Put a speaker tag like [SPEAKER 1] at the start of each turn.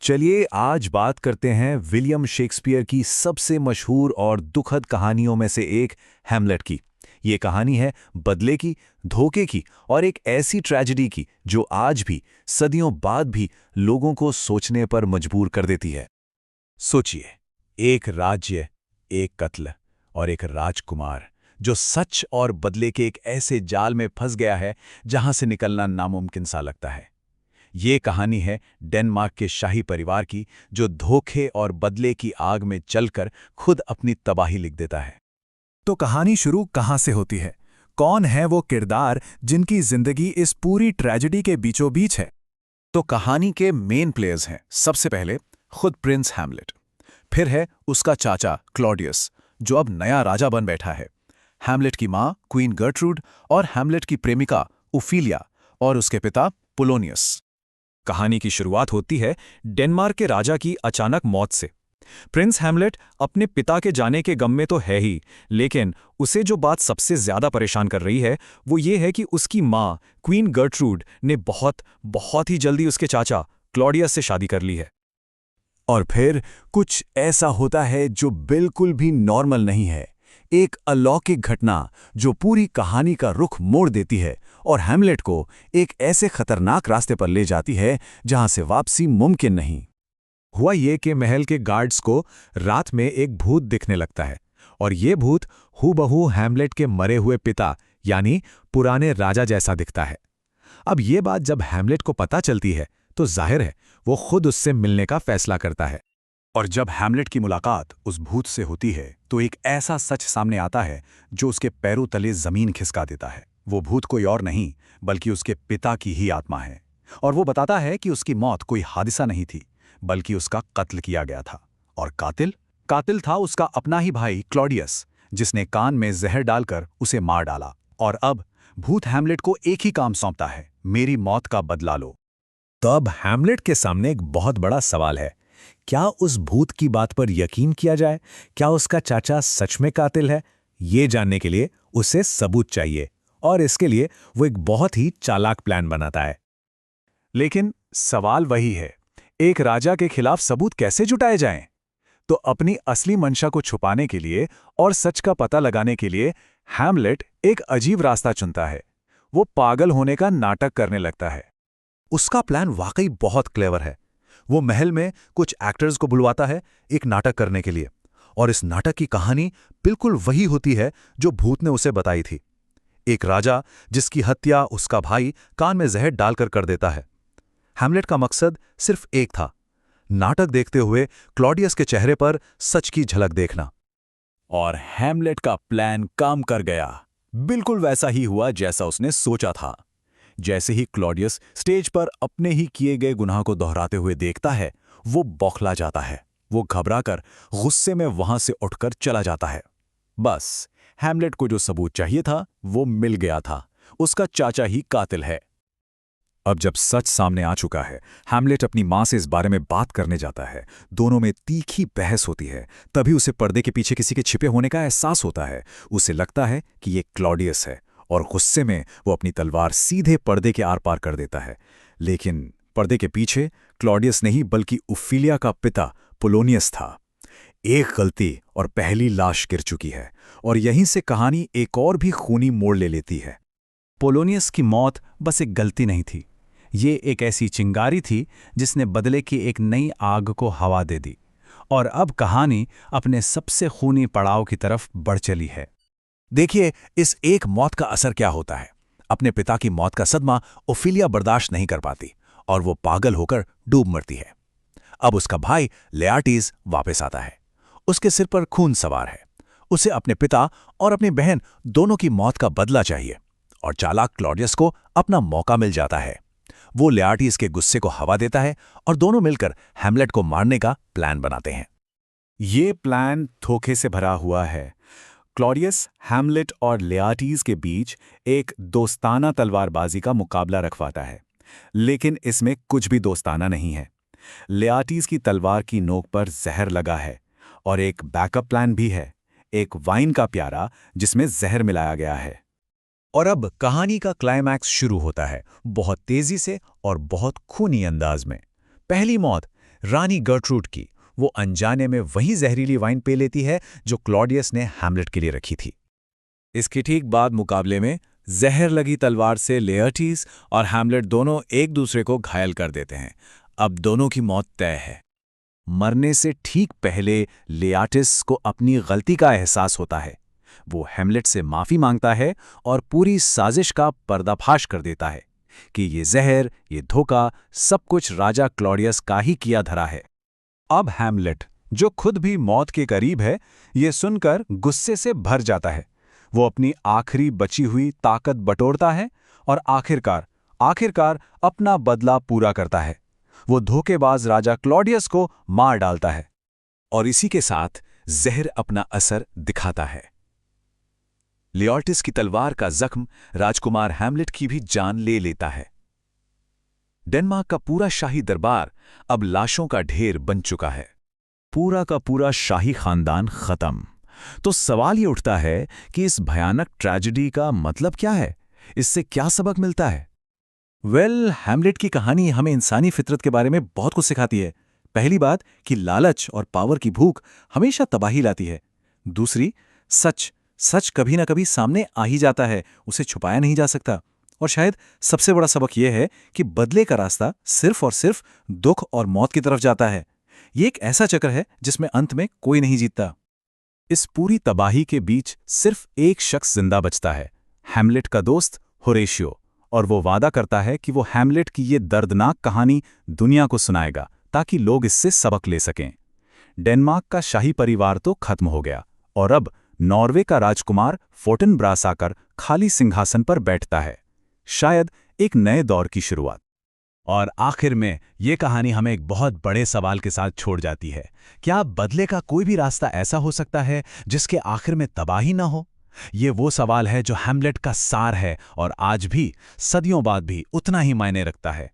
[SPEAKER 1] चलिए आज बात करते हैं विलियम शेक्सपियर की सबसे मशहूर और दुखद कहानियों में से एक हैमलेट की। ये कहानी है बदले की, धोखे की और एक ऐसी ट्रेजेडी की जो आज भी सदियों बाद भी लोगों को सोचने पर मजबूर कर देती है। सोचिए, एक राज्य, एक कत्ल और एक राजकुमार जो सच और बदले के एक ऐसे जाल में फंस गया है जहां से निकलना नामुमकिन सा लगता है। ये कहानी है डेनमार्क के शाही परिवार की जो धोखे और बदले की आग में जलकर खुद अपनी तबाही लिख देता है।
[SPEAKER 2] तो कहानी शुरू कहां से होती है? कौन है वो किरदार जिनकी जिंदगी इस पूरी ट्रेजेडी के बीचों बीच है?
[SPEAKER 1] तो कहानी के मेन प्लेयर्स हैं सबसे पहले खुद प्रिंस हैमलेट, फिर है उसका चाचा क्लॉडियस जो अब नया राजा बन बैठा है, हैमलेट की मां क्वीन गर्ट्रूड और हैमलेट की प्रेमिका ओफिलिया और उसके पिता पोलोनियस।
[SPEAKER 2] कहानी की शुरुआत होती है डेनमार्क के राजा की अचानक मौत से। प्रिंस हैमलेट अपने पिता के जाने के गम में तो है ही, लेकिन उसे जो बात सबसे ज्यादा परेशान कर रही है वो ये है कि उसकी मां क्वीन गर्ट्रूड ने बहुत ही जल्दी उसके चाचा क्लॉडियस से शादी कर ली है।
[SPEAKER 1] और फिर कुछ ऐसा होता है जो बिल्कुल भी नॉर्मल नहीं है, एक अलौकिक घटना जो पूरी कहानी का रुख मोड़ देती है और हैमलेट को एक ऐसे खतरनाक रास्ते पर ले जाती है जहां से वापसी मुमकिन नहीं।
[SPEAKER 2] हुआ ये कि महल के गार्ड्स को रात में एक भूत दिखने लगता है और ये भूत हूबहू हैमलेट के मरे हुए पिता यानी पुराने राजा जैसा दिखता है। अब ये बात जब हैमलेट को पता चलती है तो जाहिर है वो खुद उससे मिलने का फैसला करता है।
[SPEAKER 1] और जब हैमलेट की मुलाकात उस भूत से होती है तो एक ऐसा सच सामने आता है जो उसके पैरों तले जमीन खिसका देता है। वो भूत कोई और नहीं बल्कि उसके पिता की ही आत्मा है और वो बताता है कि उसकी मौत कोई हादसा नहीं थी बल्कि उसका कत्ल किया गया था। और कातिल था उसका अपना ही भाई क्लॉडियस, जिसने कान में जहर डालकर उसे मार डाला। और अब भूत हैमलेट को एक ही काम सौंपता है, मेरी मौत का बदला लो।
[SPEAKER 2] तो अब हैमलेट के सामने एक बहुत बड़ा सवाल है, क्या उस भूत की बात पर यकीन किया जाए? क्या उसका चाचा सच में कातिल है? ये जानने के लिए उसे सबूत चाहिए और इसके लिए वो एक बहुत ही चालाक प्लान बनाता है।
[SPEAKER 1] लेकिन सवाल वही है, एक राजा के खिलाफ सबूत कैसे जुटाए जाएं? तो अपनी असली मंशा को छुपाने के लिए और सच का पता लगाने के लिए हैमलेट एक अजीब रास्ता चुनता है। वो पागल होने का नाटक करने लगता है। उसका प्लान वाकई बहुत क्लेवर है। वो महल में कुछ एक्टर्स को बुलवाता है एक नाटक करने के लिए, और इस नाटक की कहानी बिल्कुल वही होती है जो भूत ने उसे बताई थी। एक राजा जिसकी हत्या उसका भाई कान में जहर डालकर कर देता है। हैमलेट का मकसद सिर्फ एक था, नाटक देखते हुए क्लॉडियस के चेहरे पर सच की झलक देखना। और हैमलेट का प्लान काम कर गया। बिल्कुल वैसा ही हुआ जैसा उसने सोचा था। जैसे ही क्लॉडियस स्टेज पर अपने ही किए गए गुनाह को दोहराते हुए देखता है, वो बौखला जाता है। वो घबराकर गुस्से में वहां से उठकर चला जाता है। बस हैमलेट को जो सबूत चाहिए था वो मिल गया था, उसका चाचा ही कातिल है। अब जब सच सामने आ चुका है, हैमलेट अपनी मां से इस बारे में बात करने जाता है। दोनों में तीखी बहस होती है। तभी उसे पर्दे के पीछे किसी के छिपे होने का एहसास होता है। उसे लगता है कि ये क्लॉडियस है और गुस्से में वो अपनी तलवार सीधे पर्दे के आर पार कर देता है। लेकिन पर्दे के पीछे क्लॉडियस नहीं बल्कि ओफिलिया का पिता पोलोनियस था। एक गलती और पहली लाश गिर चुकी है और यहीं से कहानी एक और भी खूनी मोड़ ले लेती है। पोलोनियस की मौत बस एक गलती नहीं थी, ये एक ऐसी चिंगारी थी जिसने बदले की एक नई आग को हवा दे दी। और अब कहानी अपने सबसे खूनी पड़ाव की तरफ बढ़ चली है। देखिए, इस एक मौत का असर क्या होता है। अपने पिता की मौत का सदमा ओफिलिया बर्दाश्त नहीं कर पाती और वो पागल होकर डूब मरती है। अब उसका भाई लेआर्टीज वापस आता है। उसके सिर पर खून सवार है। उसे अपने पिता और अपनी बहन दोनों की मौत का बदला चाहिए और चालाक क्लॉडियस को अपना मौका मिल जाता है। वो लेआर्टीज के गुस्से को हवा देता है और दोनों मिलकर हैमलेट को मारने का प्लान बनाते हैं। ये प्लान धोखे से भरा हुआ है। क्लॉडियस हैमलेट और लेआर्टीज के बीच एक दोस्ताना तलवारबाजी का मुकाबला रखवाता है, लेकिन इसमें कुछ भी दोस्ताना नहीं है। लेआर्टीज की तलवार की नोक पर जहर लगा है और एक बैकअप प्लान भी है, एक वाइन का प्याला जिसमें जहर मिलाया गया है। और अब कहानी का क्लाइमैक्स शुरू होता है, बहुत तेजी से और बहुत खूनी अंदाज में। पहली मौत रानी गर्ट्रूड की। वो अनजाने में वही जहरीली वाइन पी लेती है जो क्लॉडियस ने हैमलेट के लिए रखी थी। इसके ठीक बाद मुकाबले में जहर लगी तलवार से लेयर्टीज और हैमलेट दोनों एक दूसरे को घायल कर देते हैं। अब दोनों की मौत तय है। मरने से ठीक पहले लेयाटिस को अपनी गलती का एहसास होता है। वो हैमलेट से माफी मांगता है और पूरी साजिश का पर्दाफाश कर देता है कि ये जहर, ये धोखा, सब कुछ राजा क्लॉडियस का ही किया धरा है। अब हैमलेट, जो खुद भी मौत के करीब है, ये सुनकर गुस्से से भर जाता है। वो अपनी आखिरी बची हुई ताकत बटोरता है और आखिरकार अपना बदला पूरा करता है। वो धोखेबाज राजा क्लॉडियस को मार डालता है और इसी के साथ जहर अपना असर दिखाता है। लेयर्टिस की तलवार का जख्म राजकुमार हैमलेट की भी जान ले लेता है। डेनमार्क का पूरा शाही दरबार अब लाशों का ढेर बन चुका है। पूरा का पूरा शाही खानदान खत्म। तो सवाल ये उठता है कि इस भयानक ट्रेजेडी का मतलब क्या है? इससे क्या सबक मिलता है? हैमलेट की कहानी हमें इंसानी फितरत के बारे में बहुत कुछ सिखाती है। पहली बात कि लालच और पावर की भूख हमेशा तबाही लाती है। दूसरी, सच कभी ना कभी सामने आ ही जाता है, उसे छुपाया नहीं जा सकता। और शायद सबसे बड़ा सबक यह है कि बदले का रास्ता सिर्फ और सिर्फ दुख और मौत की तरफ जाता है। ये एक ऐसा चक्र है जिसमें अंत में कोई नहीं जीतता। इस पूरी तबाही के बीच सिर्फ एक शख्स जिंदा बचता है, हैमलेट का दोस्त होरेशियो, और वो वादा करता है कि वो हैमलेट की ये दर्दनाक कहानी दुनिया को सुनाएगा ताकि लोग इससे सबक ले सकें। डेनमार्क का शाही परिवार तो खत्म हो गया और अब नॉर्वे का राजकुमार फोर्टिनब्रास आकर खाली सिंहासन पर बैठता है। शायद एक नए दौर की शुरुआत। और आखिर में ये कहानी हमें एक बहुत बड़े सवाल के साथ छोड़ जाती है। क्या बदले का कोई भी रास्ता ऐसा हो सकता है जिसके आखिर में तबाही ना हो? ये वो सवाल है जो हैमलेट का सार है और आज भी, सदियों बाद भी, उतना ही मायने रखता है।